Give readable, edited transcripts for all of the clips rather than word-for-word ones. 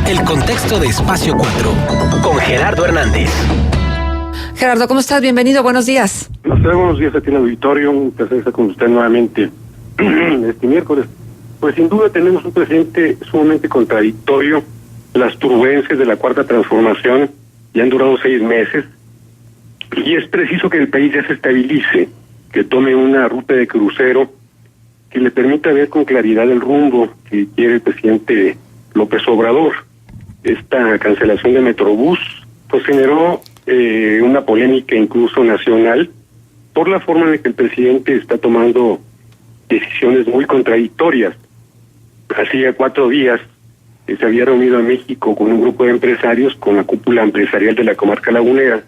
El contexto de Espacio 4, con Gerardo Hernández. Gerardo, ¿cómo estás? Bienvenido, buenos días. Buenos días aquí en el auditorio, un placer estar con usted nuevamente este miércoles. Pues sin duda tenemos un presidente sumamente contradictorio. Las turbulencias de la Cuarta Transformación ya han durado 6 meses y es preciso que el país ya se estabilice, que tome una ruta de crucero que le permita ver con claridad el rumbo que quiere el presidente López Obrador. Esta cancelación de Metrobús pues generó una polémica incluso nacional por la forma en la que el presidente está tomando decisiones muy contradictorias. Hacía 4 días se había reunido en México con un grupo de empresarios, con la cúpula empresarial de la comarca lagunera,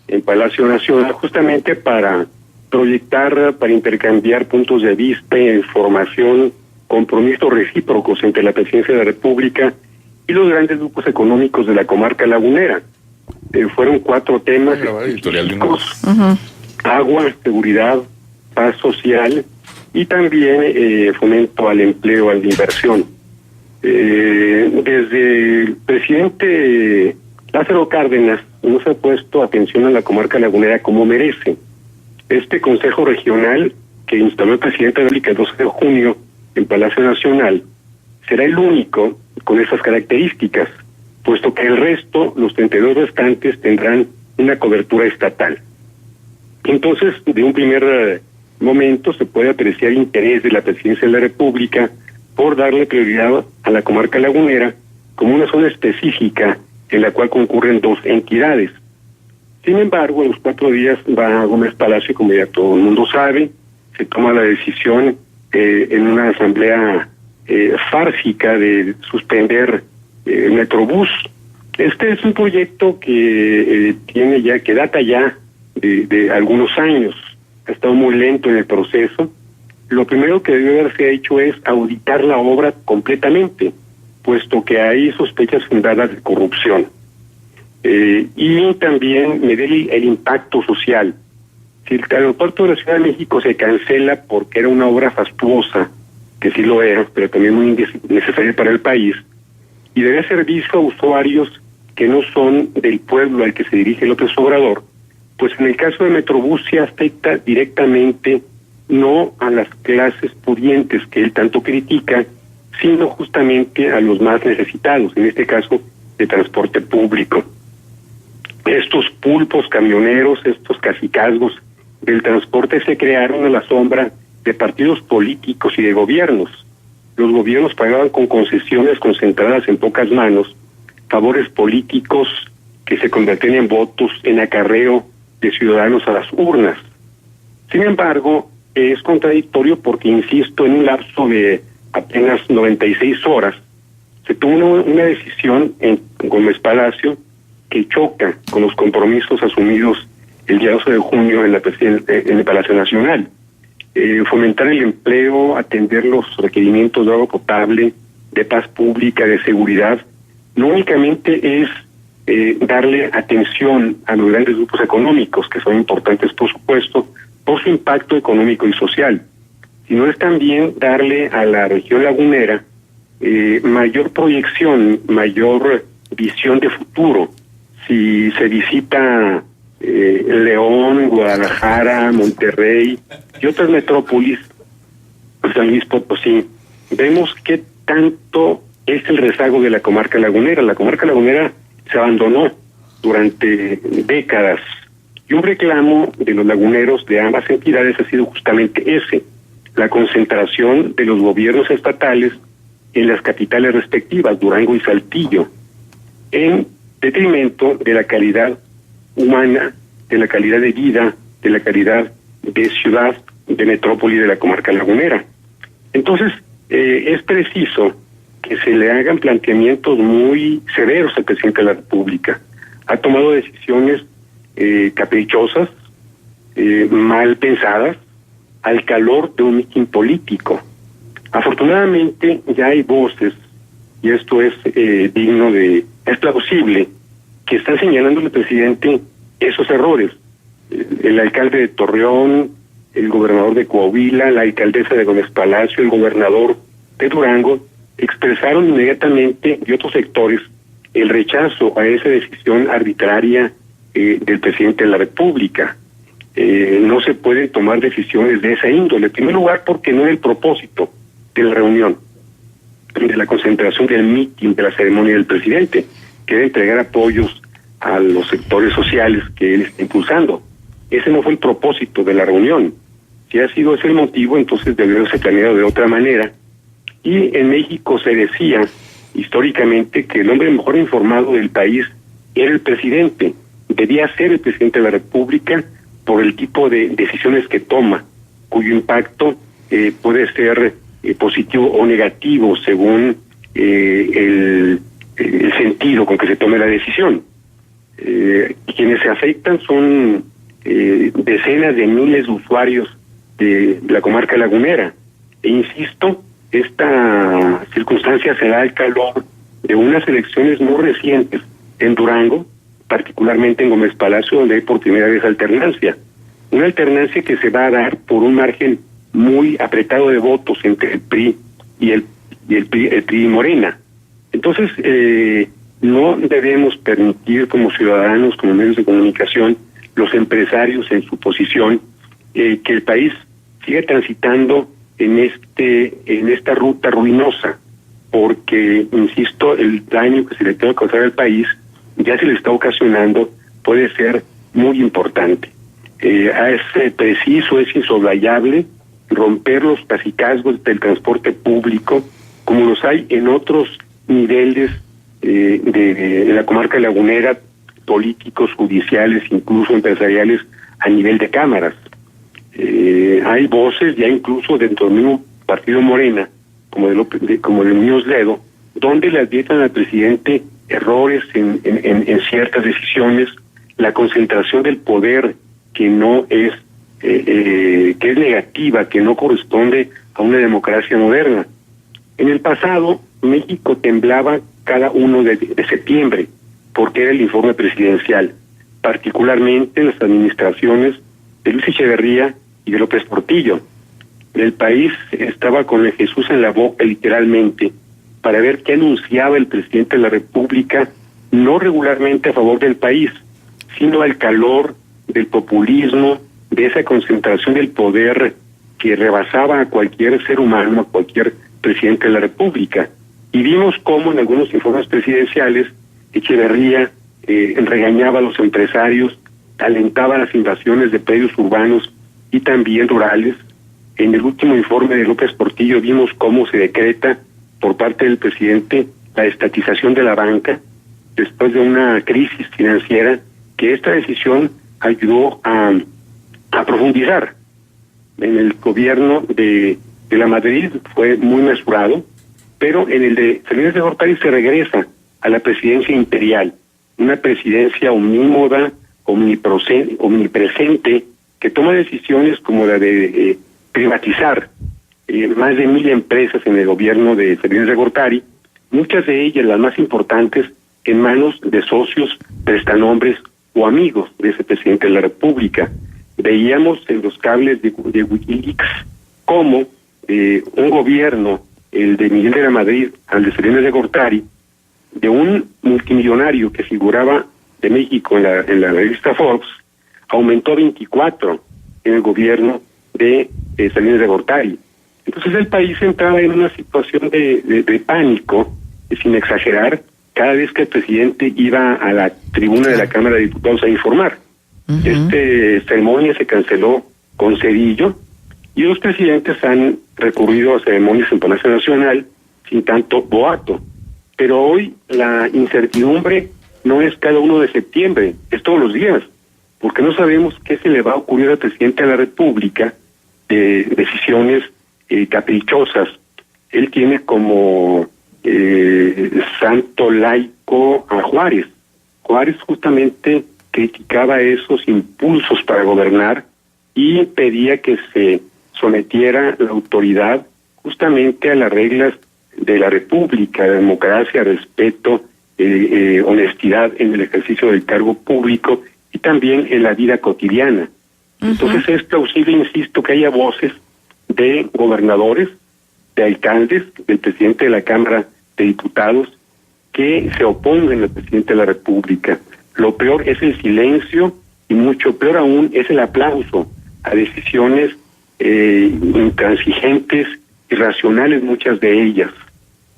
en Palacio Nacional, justamente para proyectar, para intercambiar puntos de vista, información, compromisos recíprocos entre la Presidencia de la República y los grandes grupos económicos de la comarca lagunera. Fueron 4 temas: agua, seguridad, paz social y también fomento al empleo, a la inversión. Desde el presidente Lázaro Cárdenas no se ha puesto atención a la comarca lagunera como merece. Este Consejo Regional que instaló el presidente de la República el 12 de junio en Palacio Nacional será el único con esas características, puesto que el resto, los 32 restantes, tendrán una cobertura estatal. Entonces, de un primer momento se puede apreciar interés de la Presidencia de la República por darle prioridad a la comarca lagunera como una zona específica en la cual concurren 2 entidades. Sin embargo, a los 4 días va a Gómez Palacio, como ya todo el mundo sabe, se toma la decisión en una asamblea fársica de suspender el Metrobús. Este es un proyecto que que data ya de algunos años. Ha estado muy lento en el proceso. Lo primero que debe haberse hecho es auditar la obra completamente, puesto que hay sospechas fundadas de corrupción. Y también medir el impacto social. Si el aeropuerto de la Ciudad de México se cancela porque era una obra fastuosa, que sí lo era, pero también muy necesaria para el país, y debe servicio a usuarios que no son del pueblo al que se dirige López Obrador, pues en el caso de Metrobús se afecta directamente no a las clases pudientes que él tanto critica, sino justamente a los más necesitados, en este caso de transporte público. Estos pulpos camioneros, estos cacicazgos del transporte se crearon a la sombra de partidos políticos y de gobiernos. Los gobiernos pagaban con concesiones concentradas en pocas manos favores políticos que se convertían en votos, en acarreo de ciudadanos a las urnas. Sin embargo, es contradictorio porque, insisto, en un lapso de apenas 96 horas se tomó una decisión en Gómez Palacio que choca con los compromisos asumidos el día 12 de junio en el Palacio Nacional. Fomentar el empleo, atender los requerimientos de agua potable, de paz pública, de seguridad, no únicamente es darle atención a los grandes grupos económicos, que son importantes, por supuesto, por su impacto económico y social, sino es también darle a la región lagunera mayor proyección, mayor visión de futuro. Si se visita León, Guadalajara, Monterrey y otras metrópolis, San Luis Potosí, vemos qué tanto es el rezago de la comarca lagunera. La comarca lagunera se abandonó durante décadas y un reclamo de los laguneros de ambas entidades ha sido justamente ese: la concentración de los gobiernos estatales en las capitales respectivas, Durango y Saltillo, en detrimento de la calidad humana, de la calidad de vida, de la calidad de ciudad, de metrópoli de la comarca lagunera. Entonces, es preciso que se le hagan planteamientos muy severos al presidente de la República. Ha tomado decisiones caprichosas, mal pensadas, al calor de un mitin político. Afortunadamente ya hay voces, y esto es es plausible, que están señalando al presidente esos errores. El alcalde de Torreón, el gobernador de Coahuila, la alcaldesa de Gómez Palacio, el gobernador de Durango, expresaron inmediatamente, y otros sectores, el rechazo a esa decisión arbitraria del presidente de la República. No se pueden tomar decisiones de esa índole. En primer lugar, porque no es el propósito de la reunión, de la concentración, del mitin, de la ceremonia del presidente, que debe entregar apoyos a los sectores sociales que él está impulsando. Ese no fue el propósito de la reunión. Si ha sido ese el motivo, entonces debió haberse planeado de otra manera. Y en México se decía históricamente que el hombre mejor informado del país era el presidente. Debía ser el presidente de la República por el tipo de decisiones que toma, cuyo impacto puede ser positivo o negativo según el sentido con que se tome la decisión. Quienes se afectan son decenas de miles de usuarios de la comarca lagunera. E insisto, esta circunstancia se da al calor de unas elecciones muy recientes en Durango, particularmente en Gómez Palacio, donde hay por primera vez alternancia. Una alternancia que se va a dar por un margen muy apretado de votos entre el PRI y el PRI y Morena. Entonces, no debemos permitir como ciudadanos, como medios de comunicación, los empresarios en su posición, que el país siga transitando en esta ruta ruinosa, porque, insisto, el daño que se le tenga que causar al país ya se le está ocasionando, puede ser muy importante. Es preciso, es insoslayable romper los cacicazgos del transporte público, como los hay en otros niveles de la comarca lagunera, políticos, judiciales, incluso empresariales, a nivel de cámaras. Hay voces ya incluso dentro del mismo partido Morena, como de Muñoz Ledo, donde le advierten al presidente errores en ciertas decisiones, la concentración del poder que no es que es negativa, que no corresponde a una democracia moderna. En el pasado, México temblaba cada 1 de septiembre, porque era el informe presidencial, particularmente en las administraciones de Luis Echeverría y de López Portillo. El país estaba con el Jesús en la boca, literalmente, para ver qué anunciaba el presidente de la República, no regularmente a favor del país, sino al calor del populismo, de esa concentración del poder que rebasaba a cualquier ser humano, a cualquier presidente de la República. Y vimos cómo en algunos informes presidenciales Echeverría regañaba a los empresarios, alentaba las invasiones de predios urbanos y también rurales. En el último informe de López Portillo vimos cómo se decreta por parte del presidente la estatización de la banca después de una crisis financiera, que esta decisión ayudó a profundizar. En el gobierno de la Madrid fue muy mesurado, pero en el de Salinas de Gortari se regresa a la presidencia imperial, una presidencia omnímoda, omnipresente, que toma decisiones como la de privatizar más de 1,000 empresas en el gobierno de Salinas de Gortari, muchas de ellas, las más importantes, en manos de socios, prestanombres o amigos de ese presidente de la República. Veíamos en los cables de Wikileaks cómo un gobierno, el de Miguel de la Madrid, al de Salinas de Gortari, de un multimillonario que figuraba de México en la revista Forbes, aumentó a 24 en el gobierno de Salinas de Gortari. Entonces el país entraba en una situación de pánico, sin exagerar, cada vez que el presidente iba a la tribuna de la Cámara de Diputados a informar. Ceremonia se canceló con Cedillo y los presidentes han recurrido a ceremonias en Palacio Nacional sin tanto boato. Pero hoy la incertidumbre no es cada 1 de septiembre, es todos los días, porque no sabemos qué se le va a ocurrir al presidente de la República de decisiones caprichosas. Él tiene como santo laico a Juárez. Juárez justamente criticaba esos impulsos para gobernar y pedía que se sometiera la autoridad justamente a las reglas de la República, de democracia, respeto, honestidad en el ejercicio del cargo público y también en la vida cotidiana. Entonces es plausible, insisto, que haya voces de gobernadores, de alcaldes, del presidente de la Cámara de Diputados, que se opongan al presidente de la República. Lo peor es el silencio y mucho peor aún es el aplauso a decisiones intransigentes, irracionales, muchas de ellas.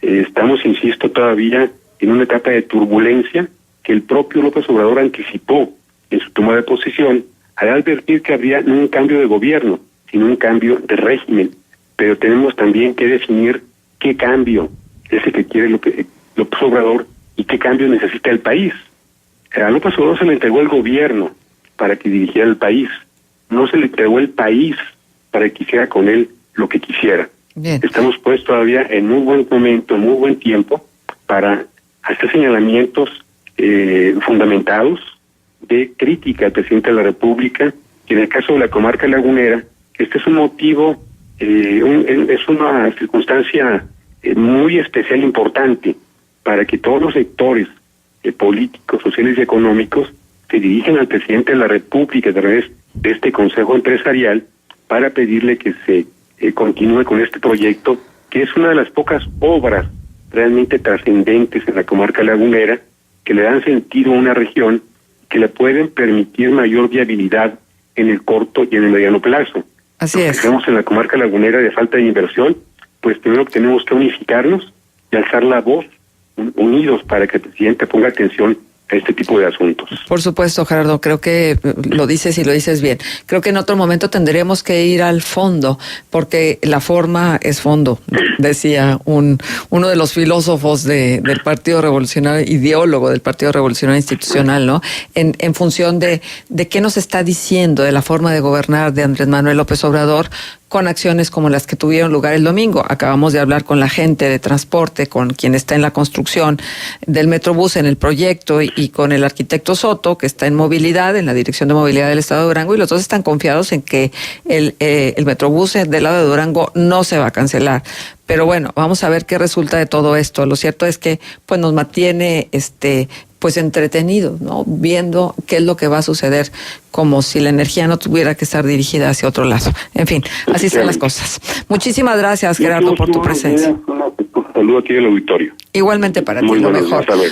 Estamos, insisto, todavía en una etapa de turbulencia que el propio López Obrador anticipó en su toma de posesión al advertir que habría no un cambio de gobierno, sino un cambio de régimen. Pero tenemos también que definir qué cambio es el que quiere López Obrador y qué cambio necesita el país. A López Obrador se le entregó el gobierno para que dirigiera el país, no se le entregó el país para que hiciera con él lo que quisiera. Bien. Estamos pues todavía en muy buen momento, muy buen tiempo para hacer señalamientos fundamentados de crítica al presidente de la República, y en el caso de la comarca lagunera, este es un motivo, es una circunstancia muy especial, importante, para que todos los sectores políticos, sociales y económicos se dirigen al presidente de la República a través de este Consejo Empresarial para pedirle que se continúe con este proyecto, que es una de las pocas obras realmente trascendentes en la comarca lagunera, que le dan sentido a una región, que le pueden permitir mayor viabilidad en el corto y en el mediano plazo. Así Lo que es. tenemos en la comarca lagunera de falta de inversión, pues primero tenemos que unificarnos y alzar la voz unidos para que el presidente ponga atención a este tipo de asuntos. Por supuesto, Gerardo, creo que lo dices y lo dices bien. Creo que en otro momento tendremos que ir al fondo, porque la forma es fondo, decía uno de los filósofos del Partido Revolucionario, ideólogo del Partido Revolucionario Institucional, ¿no? En función de qué nos está diciendo de la forma de gobernar de Andrés Manuel López Obrador, con acciones como las que tuvieron lugar el domingo. Acabamos de hablar con la gente de transporte, con quien está en la construcción del Metrobús en el proyecto y con el arquitecto Soto, que está en movilidad, en la Dirección de Movilidad del Estado de Durango, y los dos están confiados en que el Metrobús del lado de Durango no se va a cancelar. Pero bueno, vamos a ver qué resulta de todo esto. Lo cierto es que pues nos mantiene pues entretenidos, ¿no? Viendo qué es lo que va a suceder, como si la energía no tuviera que estar dirigida hacia otro lado. En fin, así están las cosas. Muchísimas gracias, Gerardo, por tu presencia. Un saludo aquí del auditorio. Igualmente para ti, Muy lo buenos días, mejor. hasta luego.